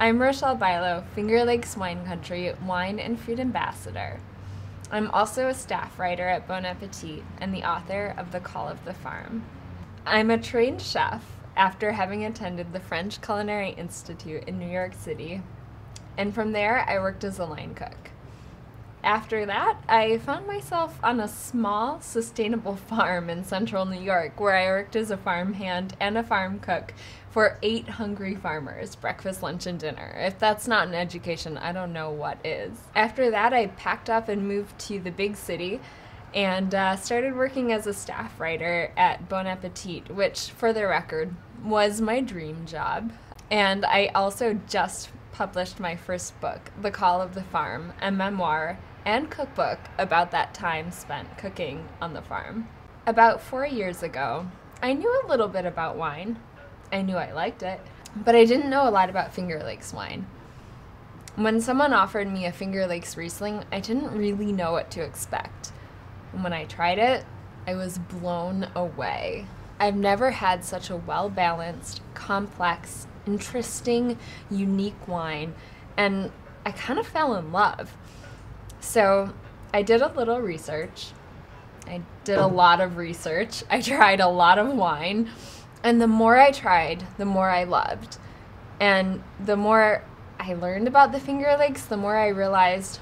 I'm Rochelle Bilow, Finger Lakes Wine Country Wine and Food Ambassador. I'm also a staff writer at Bon Appetit and the author of The Call of the Farm. I'm a trained chef after having attended the French Culinary Institute in New York City, and from there I worked as a line cook. After that, I found myself on a small, sustainable farm in central New York where I worked as a farmhand and a farm cook for 8 hungry farmers, breakfast, lunch, and dinner. If that's not an education, I don't know what is. After that, I packed up and moved to the big city and started working as a staff writer at Bon Appetit, which, for the record, was my dream job. And I also just published my first book, The Call of the Farm, a memoir and cookbook about that time spent cooking on the farm. About 4 years ago, I knew a little bit about wine. I knew I liked it, but I didn't know a lot about Finger Lakes wine. When someone offered me a Finger Lakes Riesling, I didn't really know what to expect. And when I tried it, I was blown away. I've never had such a well-balanced, complex, interesting, unique wine, and I kind of fell in love. So I did a little research. I did a lot of research. I tried a lot of wine. And the more I tried, the more I loved. And the more I learned about the Finger Lakes, the more I realized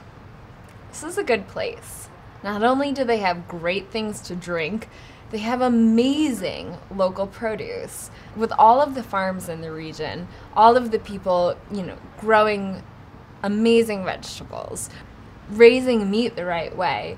this is a good place. Not only do they have great things to drink, they have amazing local produce. With all of the farms in the region, all of the people, growing amazing vegetables, raising meat the right way.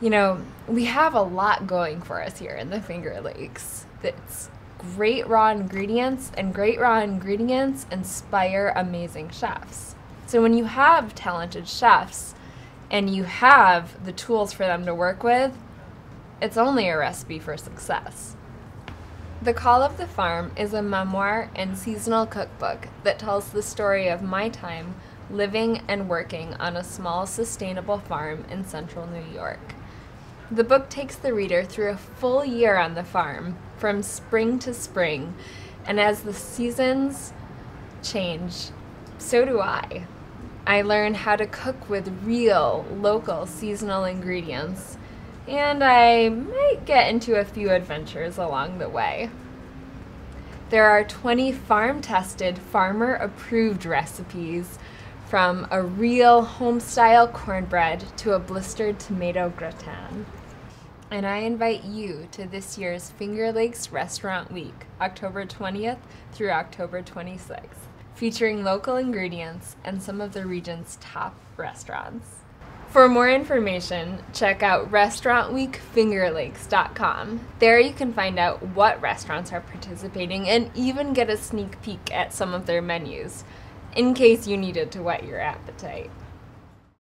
We have a lot going for us here in the Finger Lakes. It's great raw ingredients, and great raw ingredients inspire amazing chefs. So when you have talented chefs and you have the tools for them to work with, it's only a recipe for success. The Call of the Farm is a memoir and seasonal cookbook that tells the story of my time living and working on a small, sustainable farm in central New York. The book takes the reader through a full year on the farm, from spring to spring, and as the seasons change, so do I. I learn how to cook with real, local, seasonal ingredients, and I might get into a few adventures along the way. There are 20 farm-tested, farmer-approved recipes, from a real home-style cornbread to a blistered tomato gratin. And I invite you to this year's Finger Lakes Restaurant Week, October 20th through October 26th, featuring local ingredients and some of the region's top restaurants. For more information, check out restaurantweekfingerlakes.com. There you can find out what restaurants are participating and even get a sneak peek at some of their menus, in case you needed to whet your appetite.